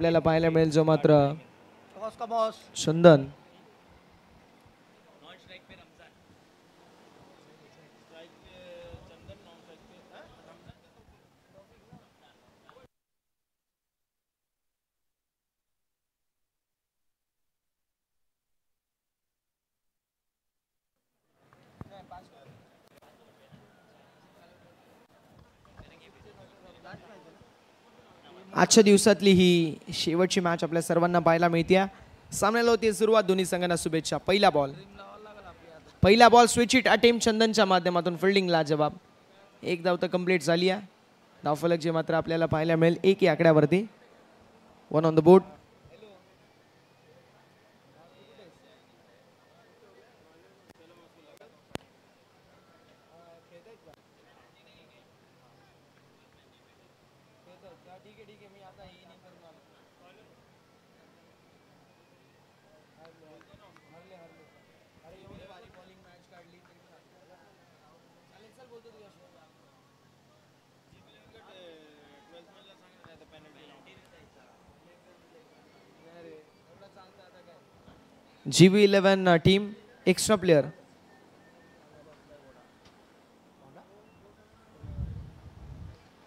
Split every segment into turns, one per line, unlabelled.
आपल्याला पाहायला मिळेल, जो मात्र चंदन. आजच्या दिवसातली ही शेवटची मॅच आपल्या सर्वांना पाहायला मिळते. सामन्याला होती सुरुवात. दोन्ही संघांना शुभेच्छा. पहिला बॉल स्विच इट अटेम्प्ट चंदनच्या माध्यमातून फिल्डिंगला जवाब. एक धाव तर कंप्लीट झाली आहे. धावफलक जे मात्र आपल्याला पाहायला मिळेल 1 या आकड्यावरती. 1 on the board. GV11 team extra player.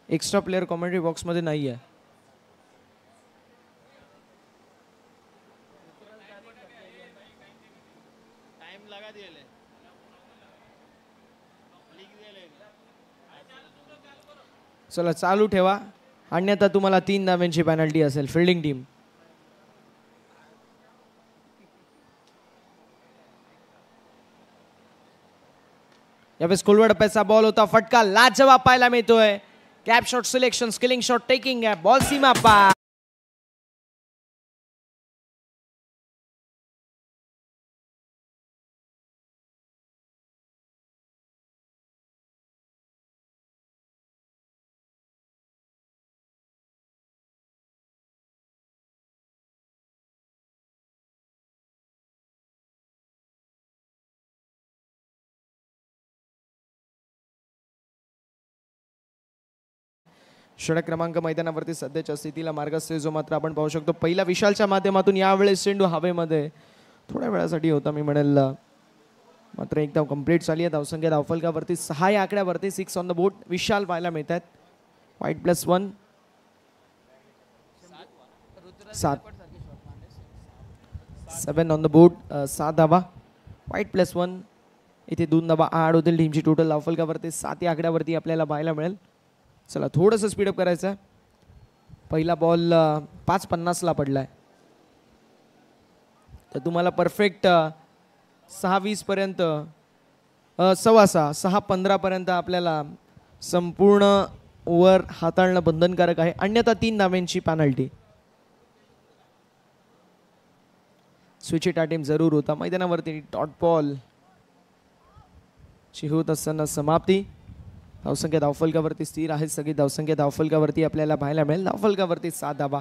Extra player commentary box मध्ये नाही आहे. चला चालू ठेवा, अन्यथा तुम्हाला 3 धावांची पेनल्टी असेल. Fielding team. यावेळेस खोलवर टप्प्याचा बॉल होता. फटका लाजवाब पाहायला मिळतोय. Cap shot selection, skilling shot taking आहे. बॉल सीमा पार. षटक क्रमांक मैदानावरती सध्याच्या स्थितीला मार्गस्थ जो मात्र आपण पाहू शकतो. पहिला विशालच्या माध्यमातून यावेळेस चेंडू हवेमध्ये थोड्या वेळासाठी होता मी म्हणेल, मात्र एक धाव कंप्लीट झाली आहे. धावसंख्या धावफलकावरती 6 या आकड्यावरती. 6 ऑन द बोर्ड. विशाल पाहायला मिळतात. वाईट +1. 7 ऑन द बोर्ड. 7 धावा. वाईट +1. इथे 2 धावा आड होतील. टीमची टोटल धावफलकावरती 7 या आकड्यावरती आपल्याला पाहायला मिळेल. चला थोडंसं स्पीडअप करायचं आहे. पहिला बॉल 5:50 पडलाय, तर तुम्हाला परफेक्ट 6:20 पर्यंत 6:15 पर्यंत आपल्याला संपूर्ण ओव्हर हाताळणं बंधनकारक आहे, अन्यथा 3 धावांची पेनल्टी. स्विच इट अटेम्प्ट जरूर होता. मैदानावरती डॉट बॉल ची होत असताना समाप्ती. धावसंख्या धावफलकावरती स्थिर आहे. सगळी धावसंख्या धावफलकावरती आपल्याला पाहायला मिळेल. धावफलकावरती 7 धावा.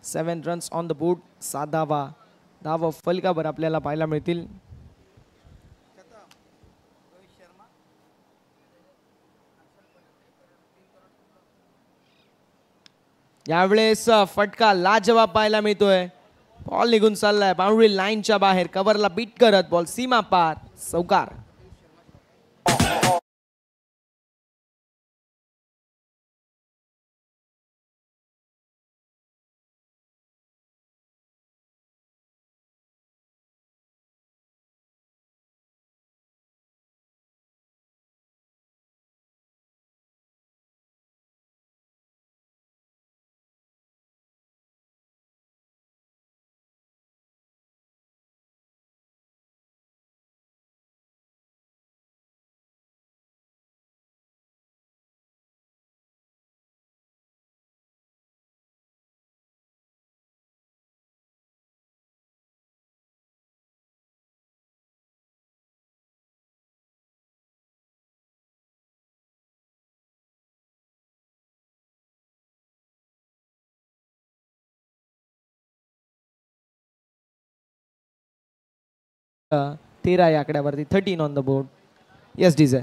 7 रन्स ऑन द बोर्ड. 7 धावा धाव फलकावर आपल्याला पाहायला मिळतील. यावेळेस फटका लाजवाब पाहायला मिळतोय. बॉल निघून चाललाय बाउंड्री लाईनच्या बाहेर. कव्हरला बीट करत बॉल सीमा पार. चौकार. Uh, 13 या आकड्यावरती. 13 on the board. Yes DJ.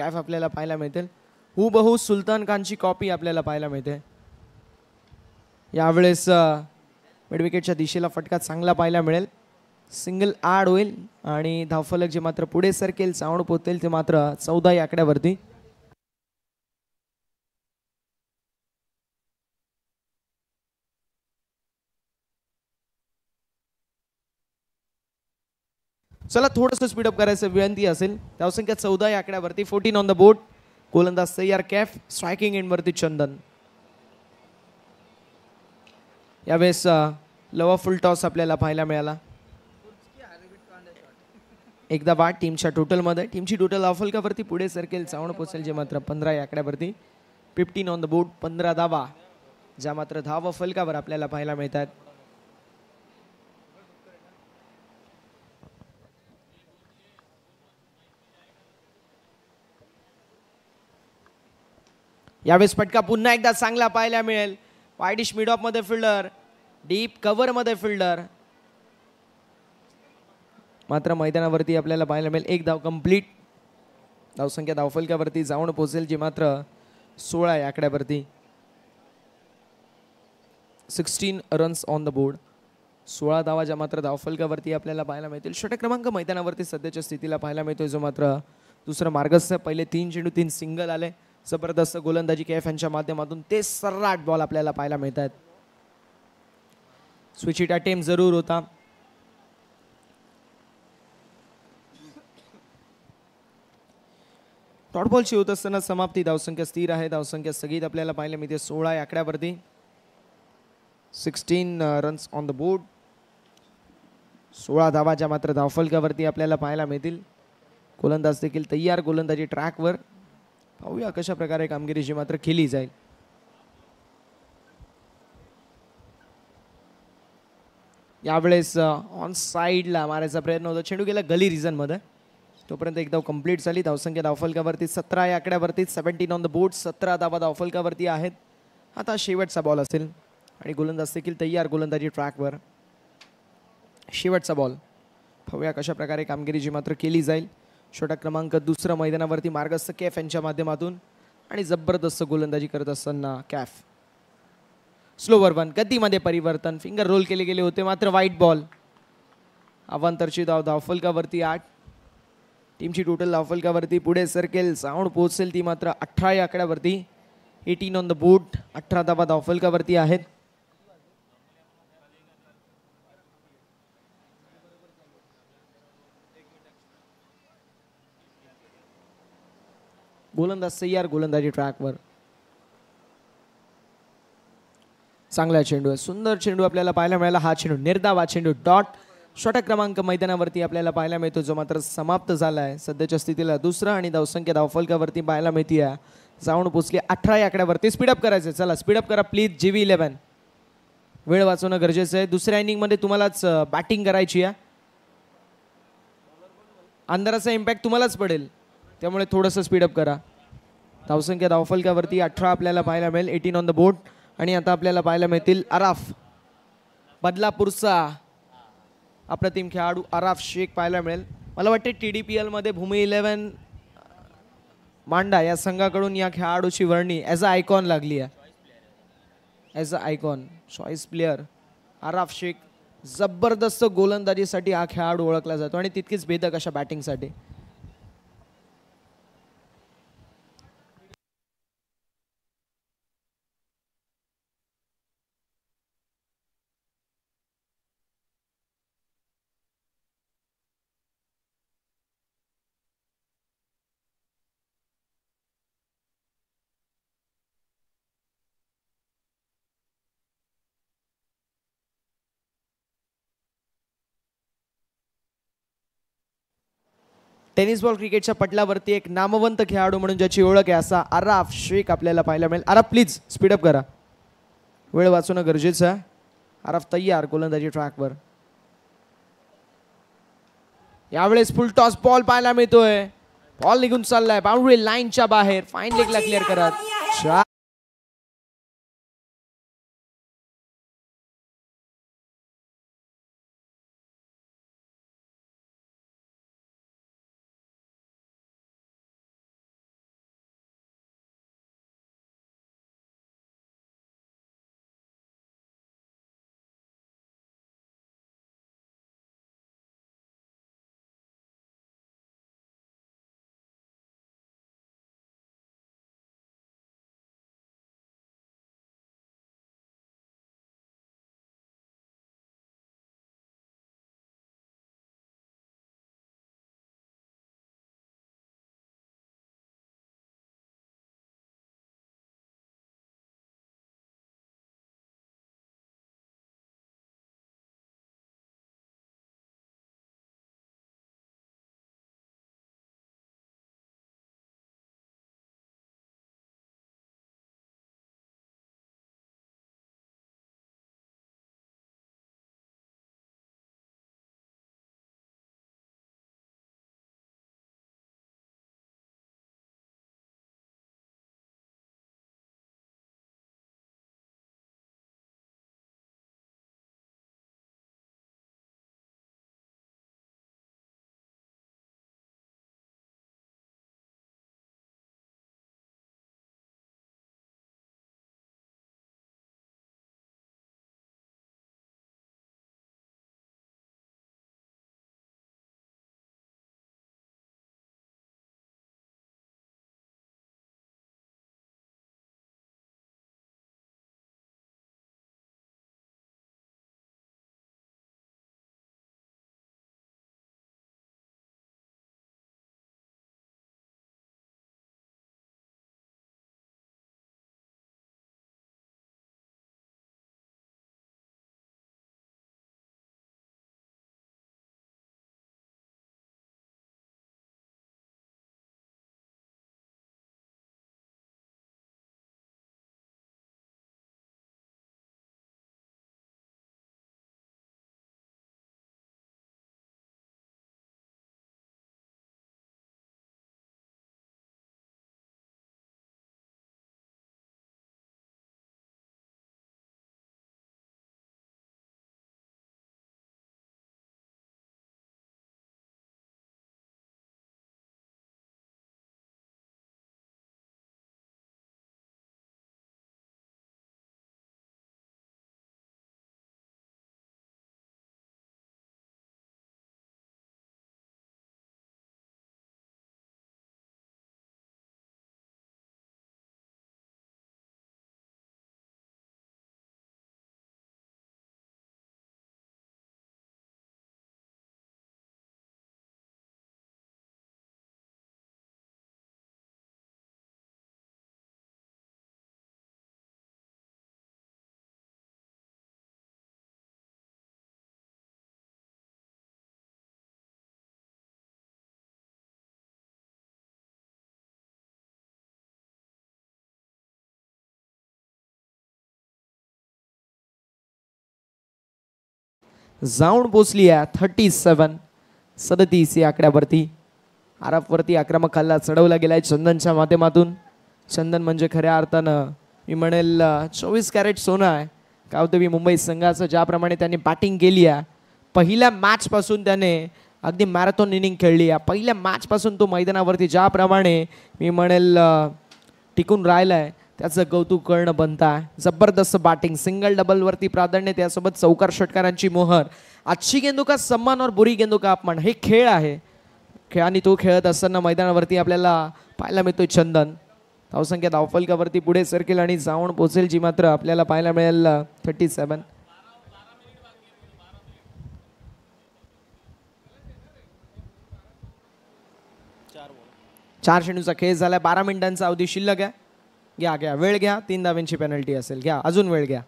Calf आपल्याला पाहायला मिळतील. हुबहू सुलतान खानची कॉपी आपल्याला पाहायला मिळते. यावेळेस मिड विकेटच्या दिशेला फटका चांगला पाहायला मिळेल. सिंगल ॲड होईल आणि धावफलक जे मात्र पुढे सरकेल, साऊंड पोचेल ते मात्र 14 या आकड्यावरती. चला थोडंसं स्पीडअप करायचं विनंती असेल. धावसंख्या 14 या आकड्यावरती. 14 ऑन द बोर्ड. गोलंदाज तयार कॅफ. स्ट्रायकिंग एंडवरती चंदन. यावेळेस लवा फुल टॉस आपल्याला पाहायला मिळाला. एकदा बाद टीमच्या टोटलमध्ये. टीमची टोटल धावफलकावरती पुढे सरकेल, चावण पोचेल जे मात्र 15 या आकड्यावरती. 15 ऑन द बोर्ड. 15 धावा ज्या मात्र धाव फलकावर आपल्याला पाहायला मिळतात. यावेळेस फटका पुन्हा एकदा चांगला पाहायला मिळेल. वाईडिश मिड ऑफ मध्ये फिल्डर, डीप कव्हर मध्ये फिल्डर. मात्र मैदानावरती आपल्याला पाहायला मिळेल एक धाव कंप्लीट. धावसंख्या धावफलकावरती जाऊन पोहोचेल जी मात्र 16 या आकड्यावरती. 16 रन्स ऑन द बोर्ड. 16 धावा ज्या मात्र धावफलकावरती आपल्याला पाहायला मिळतील. षटक क्रमांक मैदानावरती सध्याच्या स्थितीला पाहायला मिळतोय जो मात्र दुसरं मार्गस्थ. पहिले 3 चेंडू 3 सिंगल आले. जबरदस्त गोलंदाजी केएफ यांच्या माध्यमातून ते सर्राट बॉल आपल्याला पाहायला मिळतात. स्विच हिट अटेम्प्ट जरूर होता. डॉट बॉलची होत असताना समाप्ती. धावसंख्या स्थिर आहे. धावसंख्या स्थगित आपल्याला पाहायला मिळते 16 या आकड्यावरती. 16 रन्स ऑन द बोर्ड. 16 धावा ज्या मात्र धावफलकावरती आपल्याला पाहायला मिळतील. गोलंदाज देखील तयार गोलंदाजी ट्रॅकवर. पाहूया कशा प्रकारे कामगिरी जी मात्र केली जाईल. यावेळेस ऑन साइडला मारायचा प्रयत्न होता. चेंडू गेला गली रिजन मध्ये. तोपर्यंत एक धाव कंप्लीट झाली. धावसंख्या धावफलकावरती 17 या आकड्यावरती. 17 ऑन द बोर्ड. 17 धावा धावफलकावरती आहेत. आता शेवटचा बॉल असेल आणि गोलंदाज देखील तयार गोलंदाजी ट्रॅकवर. शेवटचा बॉल. पाहूया कशा प्रकारे कामगिरी जी मात्र केली जाईल. षटक क्रमांक दुसरं मैदानावरती मार्गस्थ कॅफ यांच्या माध्यमातून आणि जबरदस्त गोलंदाजी करत असताना कॅफ. Slower one. गतीमध्ये परिवर्तन. फिंगर रोल केले गेले होते मात्र वाईट बॉल. अवांतरची धाव धावफलकावरती 8. टीमची टोटल धावफलकावरती पुढे सरकेल, साऊंड पोहोचेल ती मात्र 18 या आकड्यावरती. 18 ऑन द बोर्ड. 18 धावा धावफलकावरती आहेत. गोलंदाज तयार गोलंदाजी ट्रॅकवर. चांगला चेंडू आहे. सुंदर चेंडू आपल्याला पाहायला मिळाला. हा चेंडू निर्धावा चेंडू. डॉट. षटक क्रमांक मैदानावरती आपल्याला पाहायला मिळतो जो मात्र समाप्त झाला आहे. सध्याच्या स्थितीला दुसरा आणि धावसंख्या धावफलकावरती पाहायला मिळते. जाऊन पोचली 18 या आकड्यावरती. स्पीडअप करायचं. चला स्पीडअप करा प्लीज. GV11 वेळ वाचवणं गरजेचं आहे. दुसऱ्या इनिंग मध्ये तुम्हालाच बॅटिंग करायची आहे. अंधाराचा इम्पॅक्ट तुम्हालाच पडेल त्यामुळे थोडंसं स्पीडअप करा. धावसंख्या धावफलकावरती 18 आपल्याला पाहायला मिळेल. 18 ऑन द बोर्ड. आणि आता आपल्याला पाहायला मिळतील अराफ. बदलापूरचा अप्रतिम खेळाडू अराफ शेख पाहायला मिळेल. मला वाटते TDPL मध्ये भूमी 11 मांडा या संघाकडून या खेळाडूची वर्णी ॲज अ आयकॉन लागली आहे. As a icon choice player Araf Sheikh. जबरदस्त गोलंदाजीसाठी हा खेळाडू ओळखला जातो आणि तितकीच भेदक अशा बॅटिंगसाठी. टेनिस बॉल क्रिकेटच्या पटलावरती एक नामवंत खेळाडू म्हणून ज्याची ओळख आहे असा अराफ शेख आपल्याला पाहायला मिळेल. अराफ प्लीज स्पीडअप करा. वेळ वाचवणं गरजेचं आहे. अराफ तयार गोलंदाजी ट्रॅकवर. यावेळेस फुल टॉस बॉल पाहायला मिळतोय. बॉल निघून चाललाय बाउंड्री लाईनच्या बाहेर. फाईन लेगला क्लिअर करत जाऊन पोचली आहे 37 या आकड्यावरती. आराफवरती आक्रमक हल्ला चढवला गेलाय चंदनच्या माध्यमातून. चंदन म्हणजे खऱ्या अर्थानं मी म्हणेल 24 कॅरेट सोनं आहे. कावदेवी मुंबई संघाचं ज्याप्रमाणे त्यांनी बॅटिंग केली आहे, पहिल्या मॅच पासून त्याने अगदी मॅरेथॉन इनिंग खेळली आहे. पहिल्या मॅच पासून तो मैदानावरती ज्याप्रमाणे मी म्हणेल टिकून राहिलाय त्याचं कौतुक करणं बनतं आहे. जबरदस्त बॅटिंग, सिंगल डबलवरती प्राधान्य, त्यासोबत चौकार षटकारांची मोहर. अच्छी गेंदों का सम्मान और बुरी गेंदों का अपमान, हे खेळ आहे. खेळाने तो खेळत असताना मैदानावरती आपल्याला पाहायला मिळतोय चंदन. धावसंख्या धावफलकावरती पुढे सरकेल आणि जाऊन पोचेल, जी मात्र आपल्याला पाहायला मिळेल 37. 4 चेंडूचा खेळ झालाय. 12 मिनिटांचा अवधी शिल्लक आहे. घ्या वेळ घ्या. 3 धावांची पेनल्टी असेल. घ्या अजून वेळ घ्या.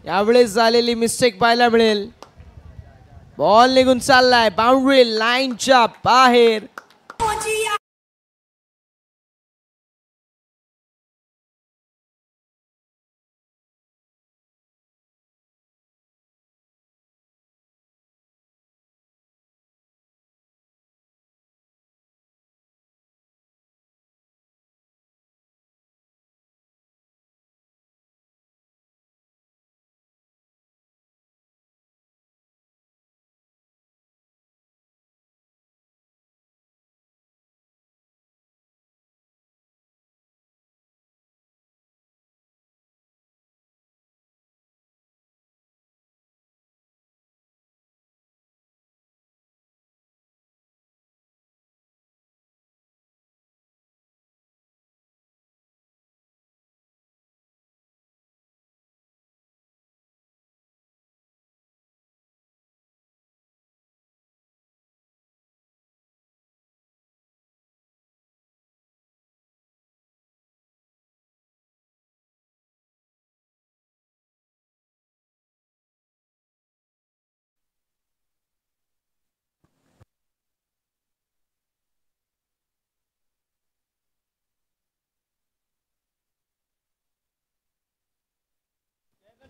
यावेळेस झालेली मिस्टेक पाहायला मिळेल. बॉल निघून चाललाय बाउंड्री लाईनच्या बाहेर.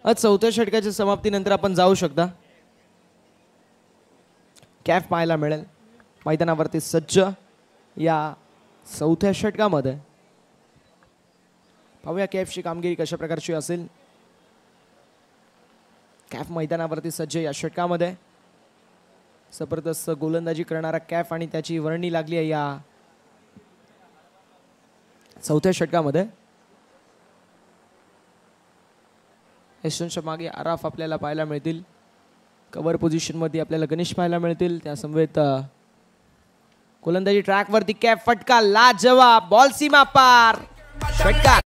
चौथ्या षटकाच्या समाप्तीनंतर आपण जाऊ शकता. कॅफ पाहायला मिळेल मैदानावरती सज्ज या चौथ्या षटकामध्ये. पाहूया कॅफची कामगिरी कशा प्रकारची असेल. कॅफ मैदानावरती सज्ज या षटकामध्ये. जबरदस्त गोलंदाजी करणारा कॅफ आणि त्याची वर्णी लागली आहे या चौथ्या षटकामध्ये. यशवंतच्या मागे आराफ आपल्याला पाहायला मिळतील. कव्हर पोझिशन मध्ये आपल्याला गणेश पाहायला मिळतील. त्या समवेत गोलंदाजी ट्रॅक वरती कॅफ, फटका लाजवाब, बॉल सीमा पार, षटकार.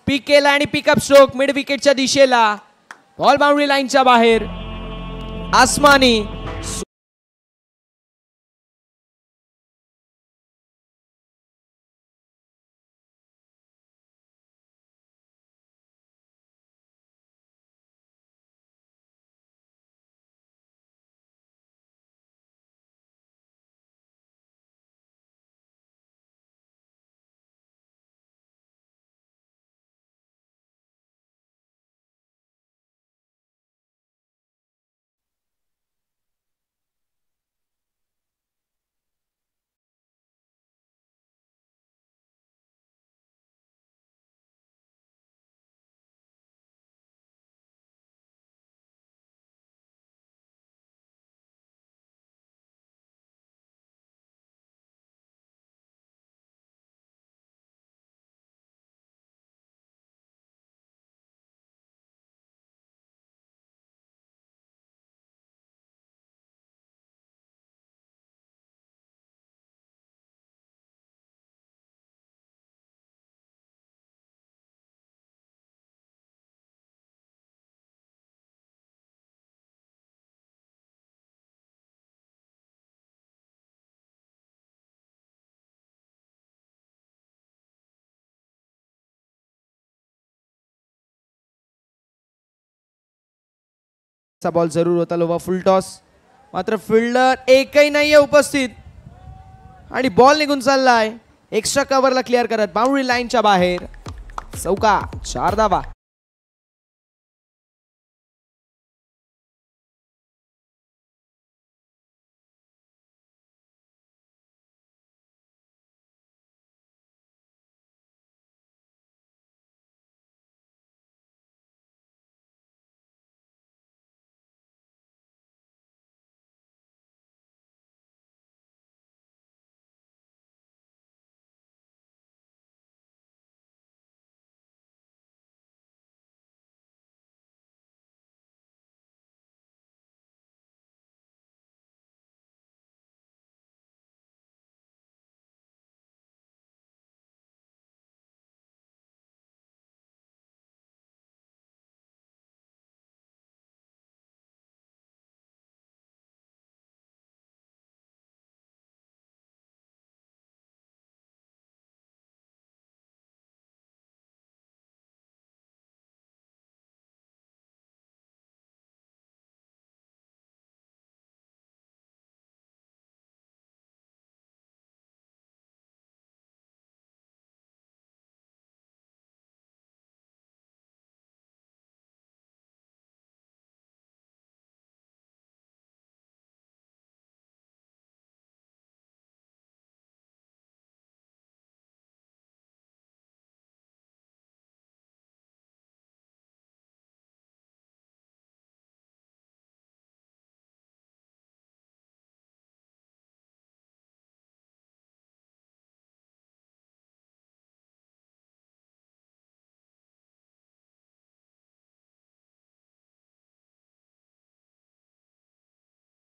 पिक केला आणि पिकअप स्ट्रोक मिड विकेटच्या दिशेला. बॉल बाउंड्री लाईनच्या बाहेर. आसमानी चा बॉल जरूर होता लोवा फुल टॉस, मात्र फिल्डर एकही नाहीये उपस्थित आणि बॉल निघून चाललाय एक्स्ट्रा कव्हरला क्लिअर करत बाउंड्री लाईनच्या बाहेर. चौका, 4 धावा.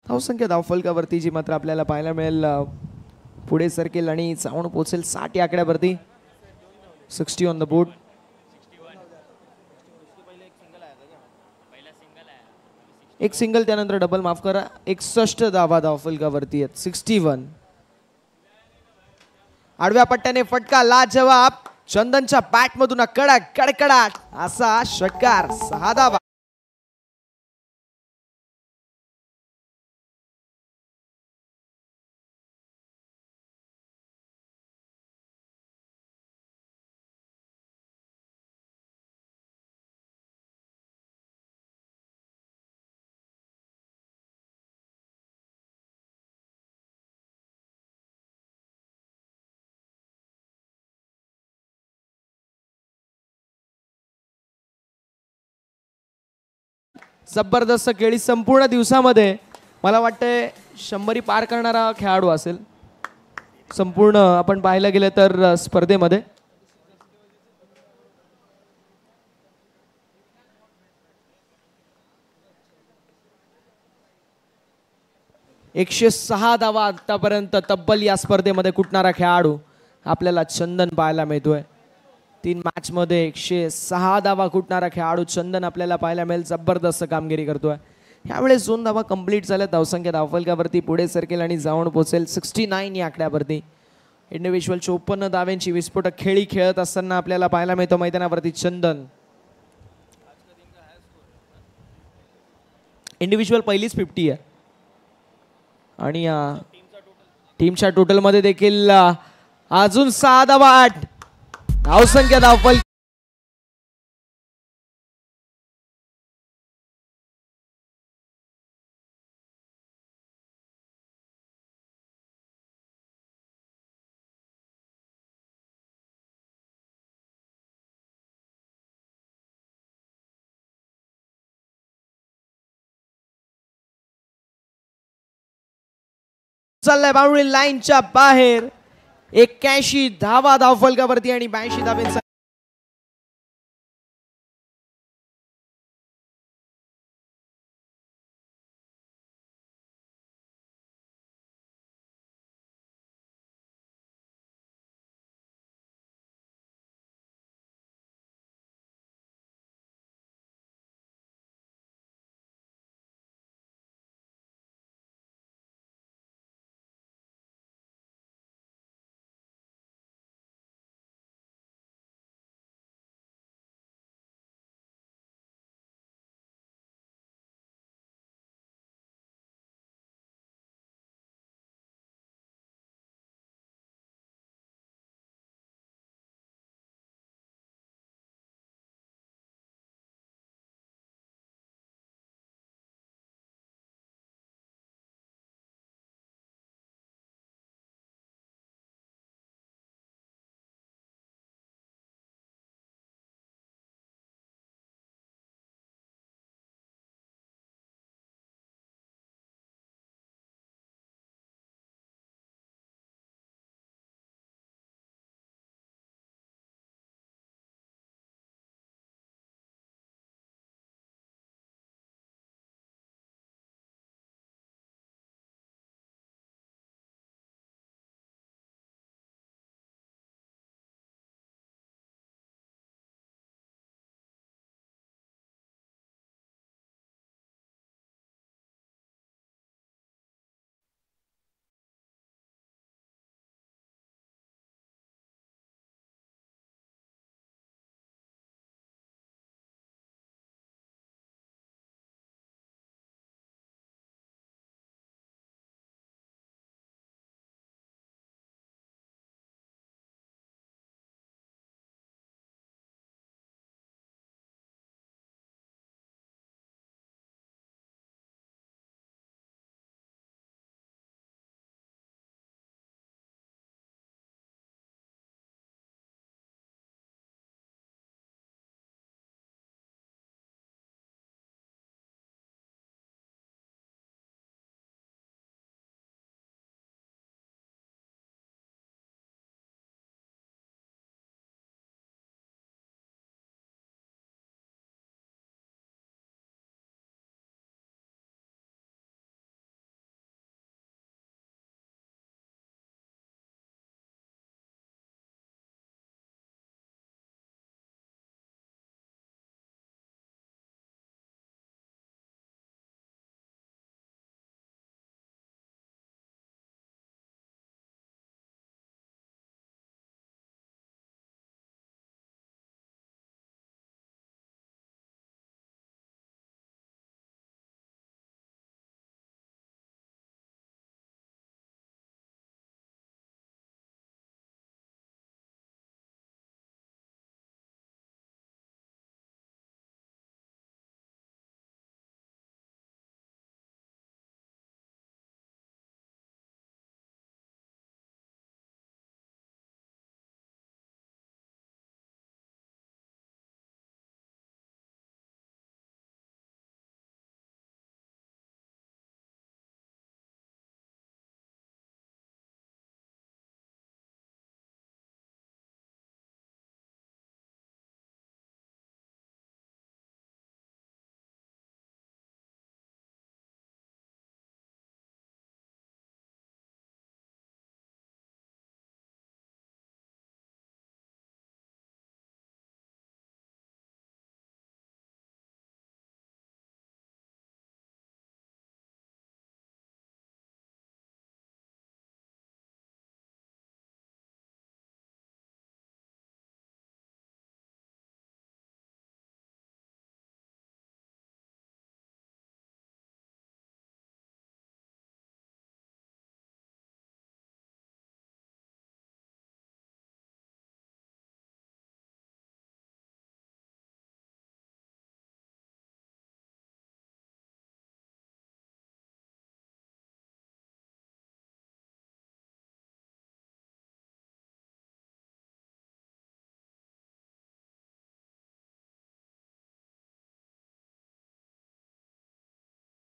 धावसंख्या धावफलकावरती जी मात्र आपल्याला पाहायला मिळेल पुढे सरकेल आणि जाऊन पोहोचेल 60 या आकड्यावरती. 60 ऑन द बोर्ड. एक सिंगल त्यानंतर डबल, माफ करा, 61 धावा धावफलकावरती आहेत. 61. आडव्या पट्ट्याने फटका लाजवाब, चंदनच्या बॅट मधून कडक कडकडाट असा षटकार. 6 धावा. जबरदस्त खेळी संपूर्ण दिवसामध्ये मला वाटतंय 100 पार करणारा खेळाडू असेल संपूर्ण आपण पाहायला गेलं तर स्पर्धेमध्ये. एकशे 6 धावा आतापर्यंत तब्बल या स्पर्धेमध्ये कुटणारा खेळाडू आपल्याला चंदन पाहायला मिळतोय. 3 मॅच मध्ये 106 धावा कुटणारा खेळाडू चंदन आपल्याला पाहायला मिळेल. जबरदस्त कामगिरी करतोय. यावेळेस 2 धावा कंप्लीट झाल्या. धावसंख्या धावफलकावरती पुढे सरकेल आणि जाऊन पोहोचेल 69 या आकड्यावरती. इंडिव्हिज्युअल 54 धाव्यांची विस्फोटक खेळी खेळत असताना आपल्याला पाहायला मिळतो मैदानावरती चंदन. इंडिव्हिज्युअल पहिलीच 50 आहे आणि टीमच्या टोटल मध्ये देखील अजून 6 धावा 8 धावसंख्या धावफल चाललाय बाउंड्री लाईनच्या बाहेर. 81 धावा धावफलकावरती आणि 82 धाव्यांचा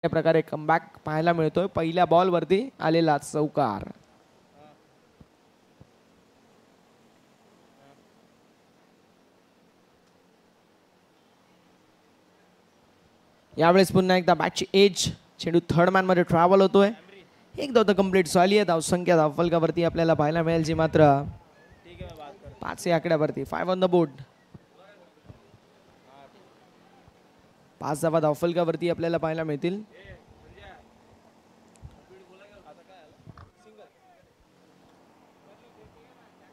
या प्रकारे कमबॅक पाहायला मिळतोय. पहिल्या बॉलवरती आलेला चौकार. यावेळेस पुन्हा एकदा बॅटची एज, चेंडू थर्ड मॅन मध्ये ट्रॅव्हल होतोय. एक धाव कंप्लीट झाली आहे. धावसंख्या धावफलकावरती आपल्याला पाहायला मिळेल जी मात्र 5 या आकड्यावरती. 5 ऑन द बोर्ड. 5 धावा धावफलकावरती आपल्याला पाहायला मिळतील.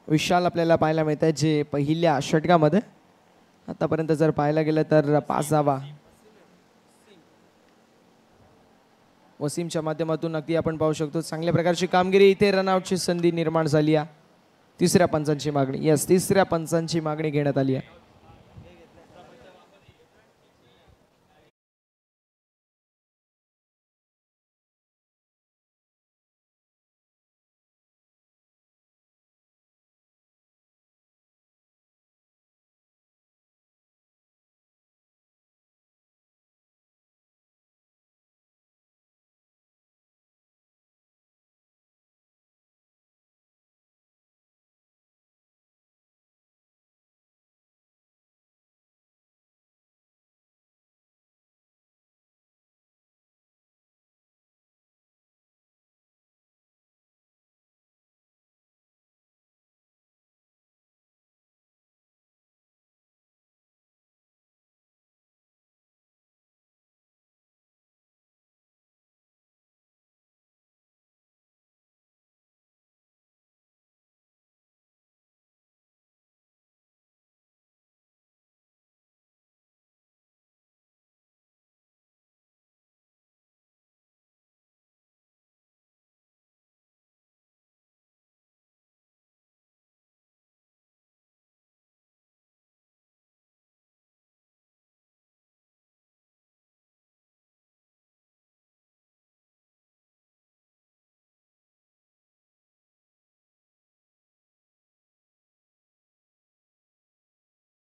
विशाल आपल्याला पाहायला मिळत आहे जे पहिल्या षटकामध्ये. आतापर्यंत जर पाहायला गेलं तर 5 धावा वसीमच्या माध्यमातून अगदी आपण पाहू शकतो. चांगल्या प्रकारची कामगिरी. इथे रनआउटची संधी निर्माण झाली आहे. तिसऱ्या पंचांची मागणी. यस, तिसऱ्या पंचांची मागणी घेण्यात आली आहे.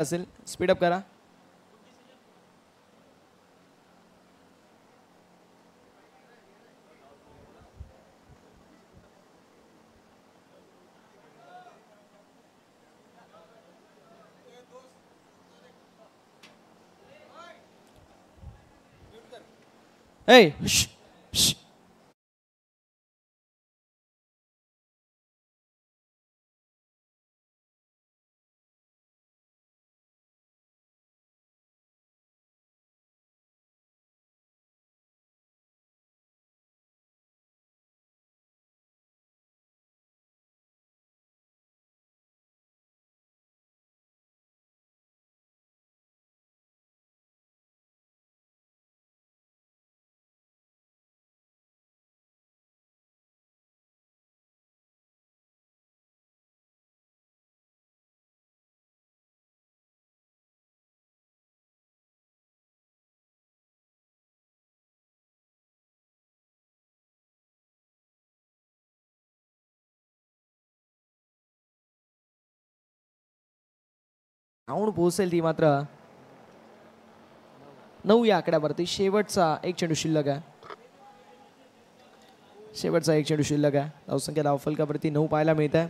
असेल स्पीडअप करा. ए धावून पोहोचेल ती मात्र 9 या आकड्यावरती. शेवटचा एक चेंडू शिल्लक आहे. शेवटचा एक चेंडू शिल्लक आहे. धावसंख्या धावफलकावरती 9 पाहायला मिळत आहे.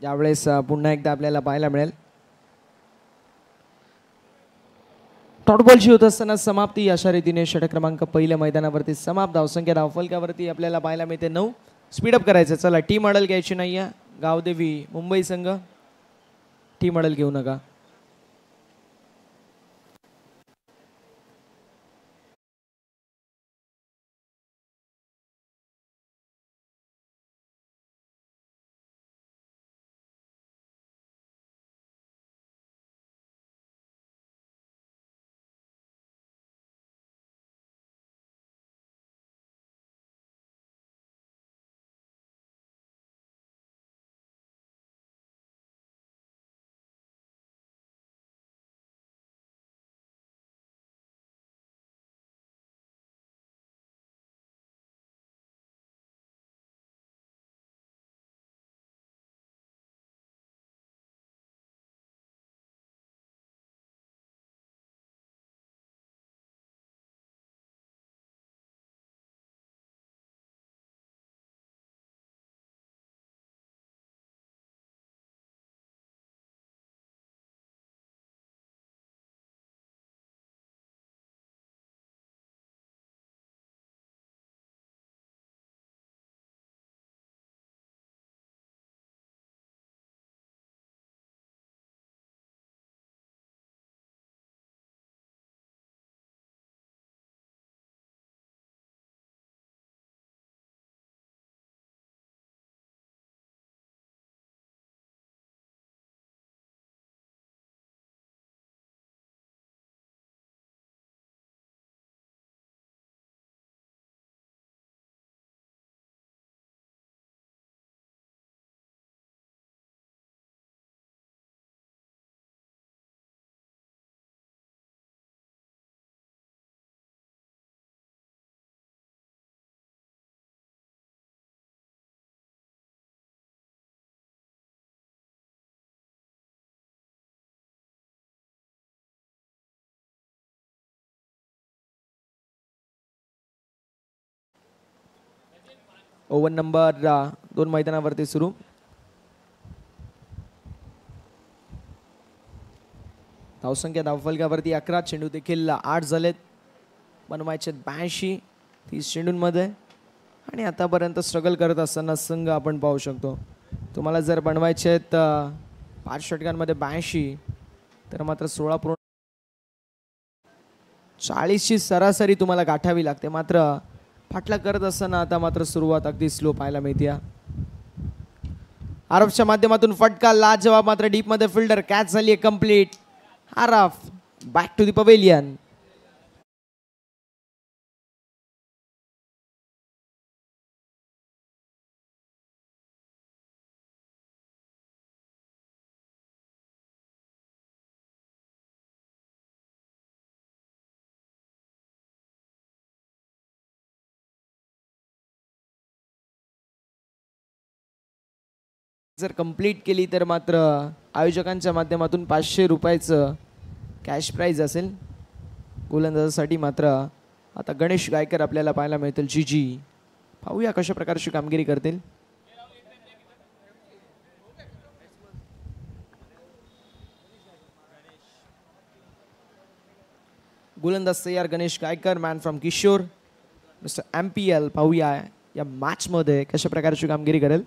यावेळेस पुन्हा एकदा आपल्याला पाहायला मिळेल डॉट बॉलची होत असताना समाप्ती. अशा रीतीने षटक क्रमांक पहिल्या मैदानावरती समाप्त. धावसंख्या धावफलकावरती आपल्याला पाहायला मिळते 9. स्पीडअप करायचं. चला, टीम अडल घ्यायची नाही आहे. गावदेवी मुंबई संघ टीम अडल घेऊ नका. ओव्हर नंबर 2 मैदानावरती सुरू. धावसंख्या धावफलकावरती 11, चेंडू देखील 8 झालेत. बनवायचे 82 30 चेंडूंमध्ये आणि आतापर्यंत स्ट्रगल करत असताना संघ आपण पाहू शकतो. तुम्हाला जर बनवायचे आहेत 5 षटकांमध्ये 82 तर मात्र 40ची सरासरी तुम्हाला गाठावी लागते. मात्र फाटला करत असताना आता मात्र सुरुवात अगदी स्लो पाहायला मिळते. आरफच्या माध्यमातून फटका लाजवाब, मात्र डीप मध्ये फिल्डर कॅच झाली आहे complete. Araf back to the pavilion. जर कंप्लीट केली तर मात्र आयोजकांच्या माध्यमातून 500 रुपयाचं कॅश प्राइज असेल. गोलंदाजासाठी मात्र आता गणेश गायकर आपल्याला पाहायला मिळतील. जी पाहूया कशा प्रकारची कामगिरी करतील. गोलंदाज तयार Ganesh Gaikar, man from Kishor. Mister MPL पाहूया या मॅच मध्ये कशा प्रकारची कामगिरी करेल.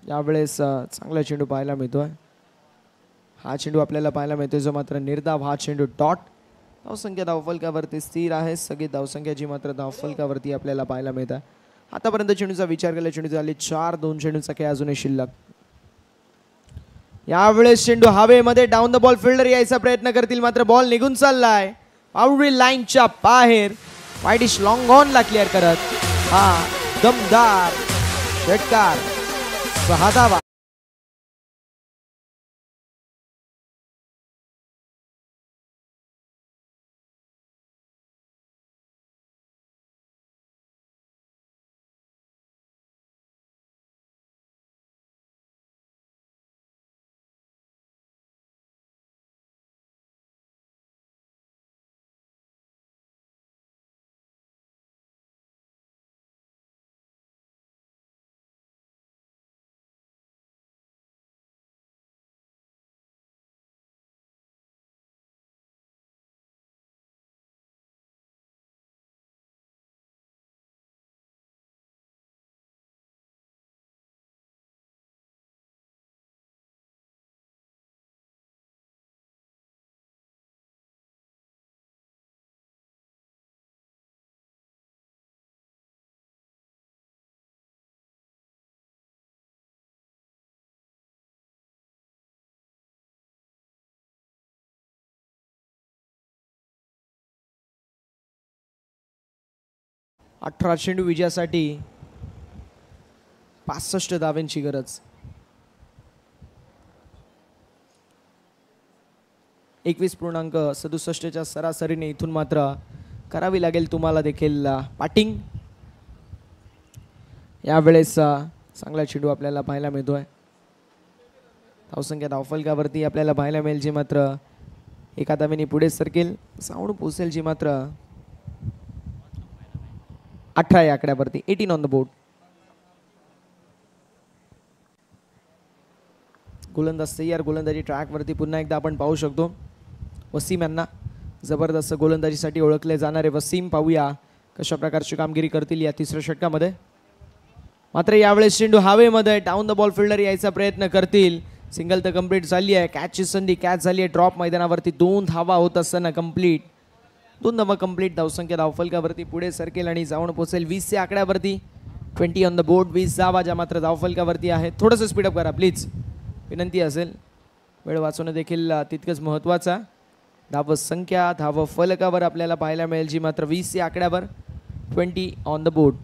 यावेळेस चांगला चेंडू पाहायला मिळतोय. हा चेंडू आपल्याला पाहायला मिळतोय जो मात्र निर्धाव. हा चेंडू डॉट. धावसंख्या धावफलकावरती स्थिर आहे. सगळी धावसंख्या जी मात्र धावफलकावरती आपल्याला पाहायला मिळतात. आतापर्यंत चेंडूचा विचार केला चेंडू झाले 4. 2 चेंडूचा खेळ अजूनही शिल्लक. यावेळेस चेंडू हवेमध्ये डाऊन द बॉल. फिल्डर यायचा प्रयत्न करतील मात्र बॉल निघून चाललाय बाउंड्री लाईनच्या बाहेर. वाईडिश लॉंग ऑनला क्लिअर करत हा दमदार षटकार. 6 धावा. अठरा चेंडू विजयासाठी 65 धावांची गरज. 21.67च्या सरासरीने इथून मात्र करावी लागेल तुम्हाला देखील बॅटिंग. यावेळेस चांगला चेंडू आपल्याला पाहायला मिळतोय. धावसंख्या धावफलकावरती आपल्याला पाहायला मिळेल जी मात्र एका धावेने पुढे सरकेल. साऊंड पोहोचेल जी मात्र 18 या आकड्यावरती. 18 ऑन द बोर्ड. गोलंदाज तयार. गोलंदाजी ट्रॅकवरती पुन्हा एकदा आपण पाहू शकतो. वसीम यांना जबरदस्त गोलंदाजीसाठी ओळखले जाणारे वसीम पाहूया कशा प्रकारची कामगिरी करतील या तिसऱ्या षटकामध्ये. मात्र यावेळेस चेंडू हवेमध्ये डाऊन द बॉल. फिल्डर यायचा प्रयत्न करतील. सिंगल तर कंप्लीट झाली आहे. कॅचची संधी कॅच झाली आहे. ड्रॉप मैदानावरती 2 धावा होत असताना कंप्लीट. 2 धावा कंप्लीट. धावसंख्या धावफलकावरती पुढे सरकेल आणि जाऊन पोहोचेल 20 च्या आकड्यावरती. 20 ऑन द बोर्ड. 20 धावा ज्या मात्र धावफलकावरती आहेत. थोडंसं स्पीडअप करा प्लीज, विनंती असेल. वेळ वाचवणं देखील तितकंच महत्त्वाचा. धावसंख्या धावफलकावर आपल्याला पाहायला मिळेल जी मात्र 20 या आकड्यावर. 20 ऑन द बोर्ड.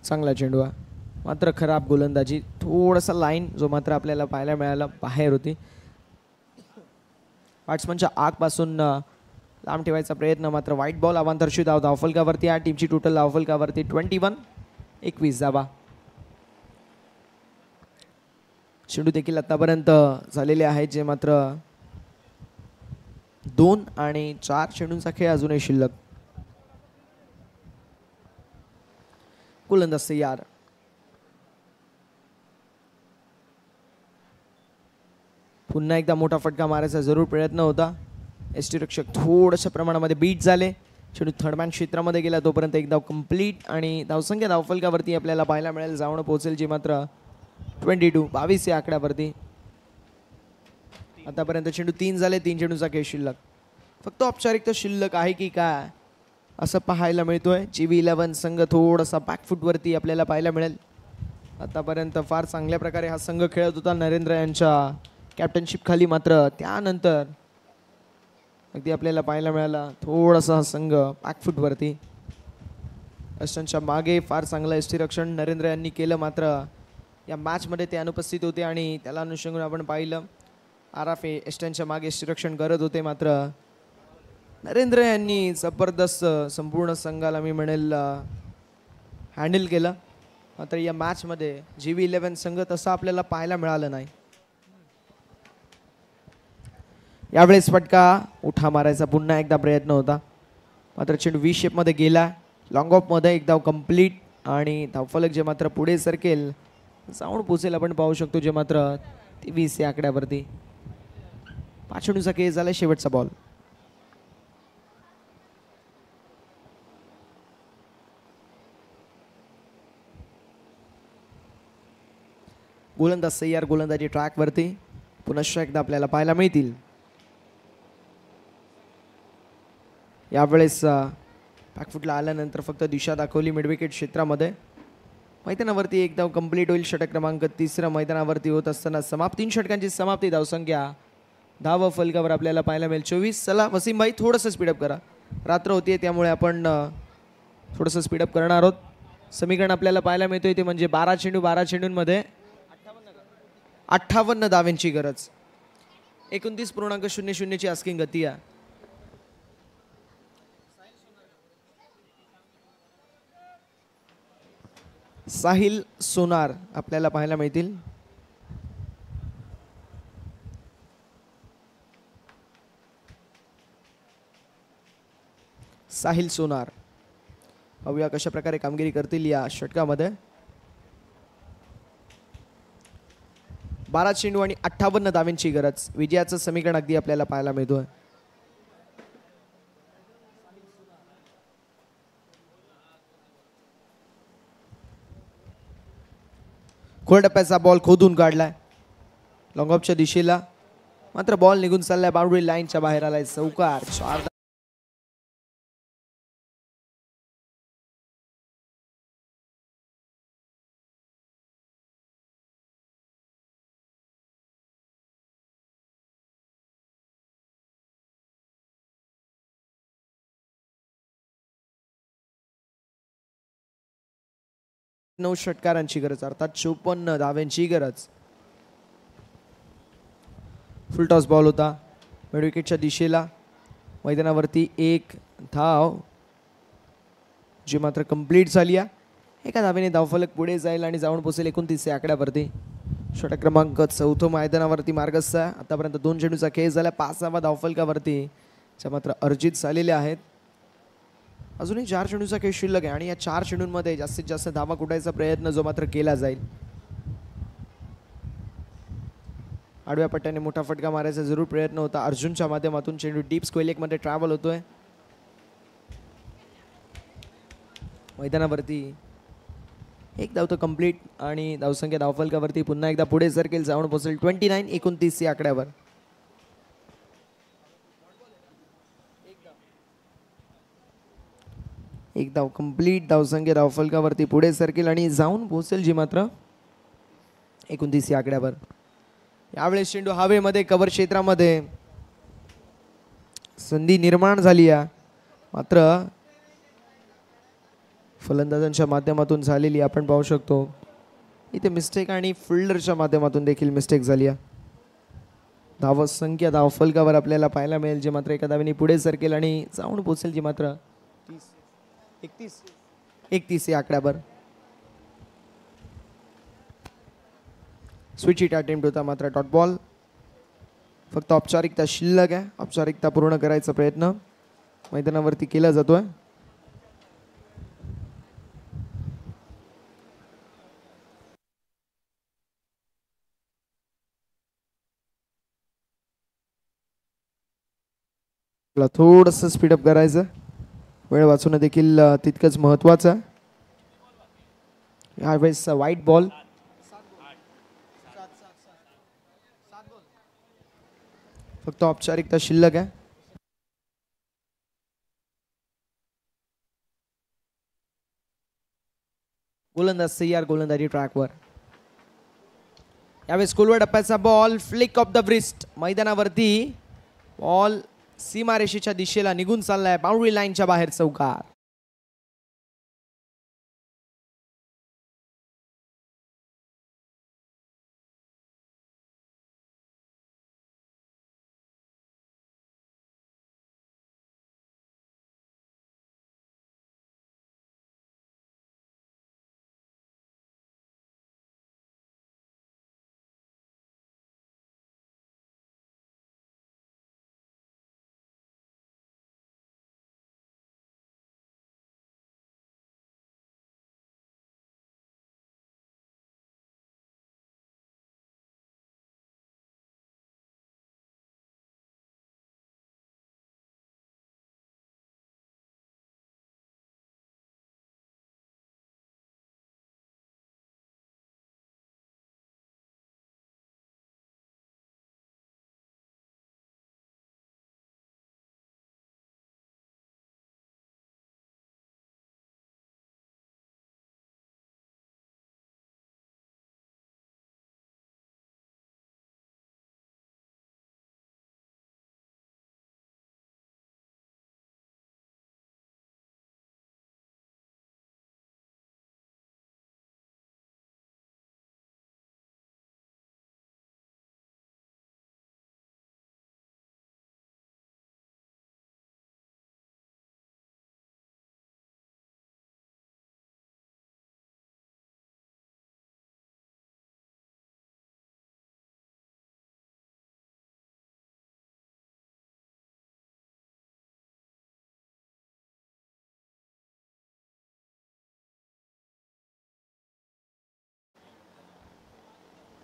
चांगला चेंडू आहे मात्र खराब गोलंदाजी. थोडासा लाईन जो मात्र आपल्याला पाहायला मिळाला बाहेर होती. बॅट्समनच्या आगपासून लांब ठेवायचा प्रयत्न मात्र वाईट बॉल. अवांतरची धाव धावफलकावरती. या टीमची टोटल धावफलकावरती 21. 21 धावा. चेंडू देखील आतापर्यंत झालेले आहेत जे मात्र 2 आणि 4 चेंडूंचा खेळ अजूनही शिल्लक. गोलंदाज तयार. पुन्हा एकदा मोठा फटका मारायचा जरूर प्रयत्न होता. यष्टीरक्षक थोड्याशा प्रमाणामध्ये बीट झाले. चेंडू थर्डमॅन क्षेत्रामध्ये गेला तोपर्यंत एक धाव कंप्लीट आणि धावसंख्या धावफलकावरती आपल्याला पाहायला मिळेल जाऊन पोहोचेल जी मात्र 22 या आकड्यावरती. आतापर्यंत चेंडू 3 झाले. 3 चेंडूचा खेळ शिल्लक. फक्त औपचारिकता शिल्लक आहे की काय असं पाहायला मिळतोय. GB11 संघ थोडासा बॅकफूटवरती आपल्याला पाहायला मिळेल. आतापर्यंत फार चांगल्या प्रकारे हा संघ खेळत होता नरेंद्र यांच्या कॅप्टनशिप खाली. मात्र त्यानंतर अगदी आपल्याला पाहायला मिळाला थोडासा हा संघ बॅकफूटवरती. अष्टांच्या मागे फार चांगलं यष्टीरक्षण नरेंद्र यांनी केलं. मात्र या मॅचमध्ये ते अनुपस्थित होते आणि त्याला अनुषंगाने आपण पाहिलं आराफे एस्टनच्या मागे यष्टीरक्षण करत होते. मात्र नरेंद्र यांनी जबरदस्त संपूर्ण संघाला मी म्हणेल हँडल केलं. मात्र या मॅचमध्ये GB11 संघ तसा आपल्याला पाहायला मिळालं नाही. यावेळेस फटका उठा मारायचा पुन्हा एकदा प्रयत्न होता. मात्र चेंडू V शेपमध्ये गेला. लॉंग ऑफमध्ये एक धाव कंप्लीट आणि धावफलक जे मात्र पुढे सरकेल जाऊन पोचेल आपण पाहू शकतो जे मात्र 23 या आकड्यावरती. 5 चेंडूचा खेळ झाला. शेवटचा बॉल. गोलंदाज तयार. गोलंदाजी ट्रॅकवरती पुनश्च एकदा आपल्याला पाहायला मिळतील. यावेळेस बॅकफुटला आल्यानंतर फक्त दिशा दाखवली मिडविकेट क्षेत्रामध्ये. मैदानावरती एक धाव कंप्लीट होईल. षटक क्रमांक 3 मैदानावरती होत असताना समाप्ती. 3 षटकांची समाप्ती. धावसंख्या धाव फलकावर आपल्याला पाहायला मिळेल 24. चला वसीम भाई थोडंसं स्पीडअप करा. रात्र होती त्यामुळे आपण थोडंसं स्पीडअप करणार आहोत. समीकरण आपल्याला पाहायला मिळतोय ते म्हणजे 12 चेंडूंमध्ये 58 धावांची गरज. 29.00 ची आस्किंग गती आहे. साहिल सोनार आपल्याला पाहायला मिळतील. साहिल सोनार पाहूया कशा प्रकारे कामगिरी करतील या षटकामध्ये. 12 चेंडू आणि 58 धावांची गरज. विजयाचं समीकरण अगदी आपल्याला पाहायला मिळतोय. खोलटप्प्याचा बॉल खोदून काढलाय लॉंग ऑफच्या दिशेला. मात्र बॉल निघून चाललाय बाउंड्री लाईनच्या बाहेर आलाय. चौकार. 4 9 षटकारांची गरज अर्थात 54 धावांची गरज. फुल टॉस बॉल होता मिड विकेटच्या दिशेला. मैदानावरती एक धाव जी मात्र कंप्लीट झाली आहे. एका धावेने धावफलक पुढे जाईल आणि जाऊन पोहोचेल 29 या आकड्यावरती. षटक क्रमांक 4 मैदानावरती मार्गस्थ आहे. आतापर्यंत 2 चेंडूचा खेळ झाला. 5व्या धावफलकावरती ज्या मात्र अर्जित झालेले आहेत. अजूनही 4 चेंडूचा खेळ शिल्लक आहे आणि या 4 चेंडूंमध्ये जास्तीत जास्त धावा कुटायचा प्रयत्न जो मात्र केला जाईल. आडव्या पट्ट्याने मोठा फटका मारायचा जरूर प्रयत्न होता अर्जुनच्या माध्यमातून. चेंडू डीप स्क्वेअर लेगमध्ये ट्रॅव्हल होतोय. मैदानावरती एक धाव तर कंप्लीट आणि धावसंख्या धावफलकावरती पुन्हा एकदा पुढे सरकेल जाऊन पोहोचेल 29 या आकड्यावर. एक धाव कंप्लीट. धावसंख्या धावफलकावरती पुढे सरकेल आणि जाऊन पोहोचेल जी मात्र 29 या आकड्यावर. यावेळेस चेंडू हवेमध्ये कव्हर क्षेत्रामध्ये संधी निर्माण झाली आहे. मात्र फलंदाजांच्या माध्यमातून झालेली आपण पाहू शकतो इथे मिस्टेक आणि फिल्डरच्या माध्यमातून देखील मिस्टेक झाली आहे. धावसंख्या धावफलकावर आपल्याला पाहायला मिळेल जे मात्र एका धावेने पुढे सरकेल आणि जाऊन पोहोचेल जी मात्र 31 या आकड्यावर. स्विच हिट अटेम्प्ट होता मात्र डॉट बॉल. फक्त औपचारिकता शिल्लक आहे. औपचारिकता पूर्ण करायचा प्रयत्न मैदानावरती केला जातोय. थोडंसं स्पीडअप करायचं. वेळ वाचवणं देखील तितकंच महत्वाचं आहे. यावेळेस वाईट बॉल. फक्त औपचारिकता शिल्लक आहे. गोलंदाज सय्यार गोलंदाजी ट्रॅकवर. यावेळेस खोलवर टप्प्याचा ball flick of the breast. मैदानावरती बॉल सीमारेषेच्या दिशेला निघून चाललाय. बाउंड्री लाईनच्या बाहेर चौकार.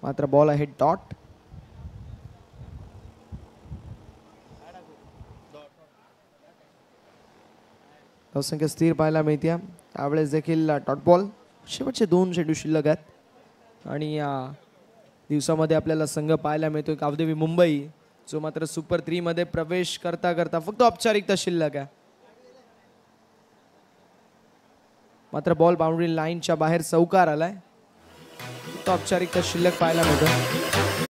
मात्र बॉल आहे डॉट. धावसंख्या स्थिर पाहायला मिळते. यावेळेस देखील डॉट बॉल. शेवटचे 2 चेंडू शिल्लक आहेत आणि या दिवसामध्ये आपल्याला संघ पाहायला मिळतोय कावदेवी मुंबई, जो मात्र सुपर 3 मध्ये प्रवेश करता करता फक्त औपचारिकता शिल्लक आहे. मात्र बॉल बाउंड्री लाईनच्या बाहेर चौकार आलाय. फक्त औपचारिकता शिल्लक पाहायला मिळतो.